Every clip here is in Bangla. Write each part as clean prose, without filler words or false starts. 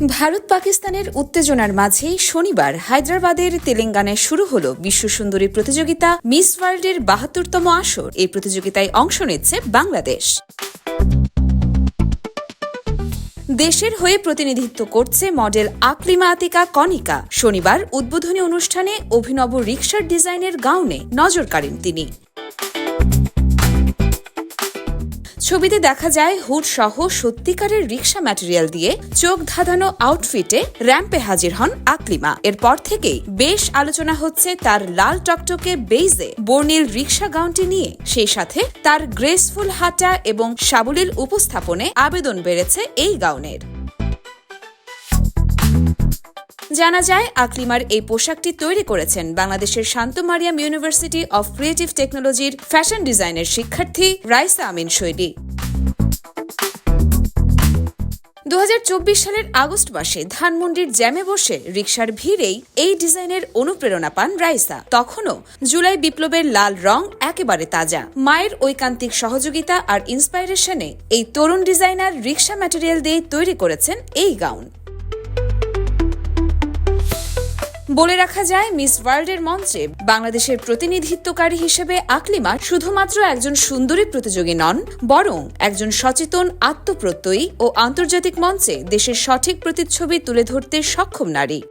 ভারত পাকিস্তানের উত্তেজনার মাঝেই শনিবার হায়দ্রাবাদের তেলেঙ্গানায় শুরু হলো বিশ্ব সুন্দরী প্রতিযোগিতা মিস ওয়ার্ল্ডের ৭২তম আসর। এই প্রতিযোগিতায় অংশ নিচ্ছে বাংলাদেশ। দেশের হয়ে প্রতিনিধিত্ব করছে মডেল আকলিমা আতিকা কনিকা। শনিবার উদ্বোধনী অনুষ্ঠানে অভিনব রিকশার ডিজাইনের গাউনে নজর কাড়েন তিনি। ছবিতে দেখা যায় হুড সহ সত্যিকারের রিকশা ম্যাটেরিয়াল দিয়ে চোখ ধাঁধানো আউটফিটে র্যাম্পে হাজির হন আকলিমা। এরপর থেকেই বেশ আলোচনা হচ্ছে তার লাল টকটকে বেইজে বর্ণিল রিকশা গাউনটি নিয়ে। সেই সাথে তার গ্রেসফুল হাঁটা এবং সাবলীল উপস্থাপনে আবেদন বেড়েছে এই গাউনের। জানা যায় আকলিমার এই পোশাকটি তৈরি করেছেন বাংলাদেশের শান্ত মারিয়াম ইউনিভার্সিটি অফ ক্রিয়েটিভ টেকনোলজির ফ্যাশন ডিজাইনের শিক্ষার্থী রাইসা আমিন শৈলী। ২০২৪ সালের আগস্ট মাসে ধানমন্ডির জ্যামে বসে রিকশার ভিড়েই এই ডিজাইনের অনুপ্রেরণা পান রাইসা। তখনও জুলাই বিপ্লবের লাল রং একেবারে তাজা। মায়ের ঐকান্তিক সহযোগিতা আর ইন্সপাইরেশনে এই তরুণ ডিজাইনার রিকশা ম্যাটেরিয়াল দিয়ে তৈরি করেছেন এই গাউন। বলে রাখা যায়, মিস ওয়ার্ল্ডের মঞ্চে বাংলাদেশের প্রতিনিধিত্বকারী হিসেবে আকলিমা শুধুমাত্র একজন সুন্দরী প্রতিযোগী নন, বরং একজন সচেতন, আত্মপ্রত্যয়ী ও আন্তর্জাতিক মঞ্চে দেশের সঠিক প্রতিচ্ছবি তুলে ধরতে সক্ষম নারী।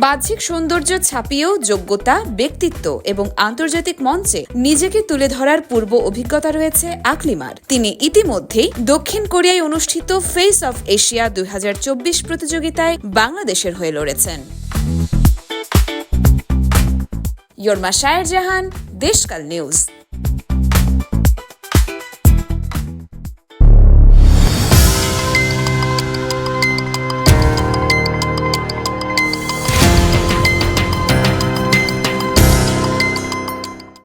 বাহ্যিক সৌন্দর্য ছাপিয়েও যোগ্যতা, ব্যক্তিত্ব এবং আন্তর্জাতিক মঞ্চে নিজেকে তুলে ধরার পূর্ব অভিজ্ঞতা রয়েছে আকলিমার। তিনি ইতিমধ্যেই দক্ষিণ কোরিয়ায় অনুষ্ঠিত ফেস অফ এশিয়া ২০২৪ প্রতিযোগিতায় বাংলাদেশের হয়ে লড়েছেন। ইয়র্মা শায়ের জাহান, দেশকাল নিউজ।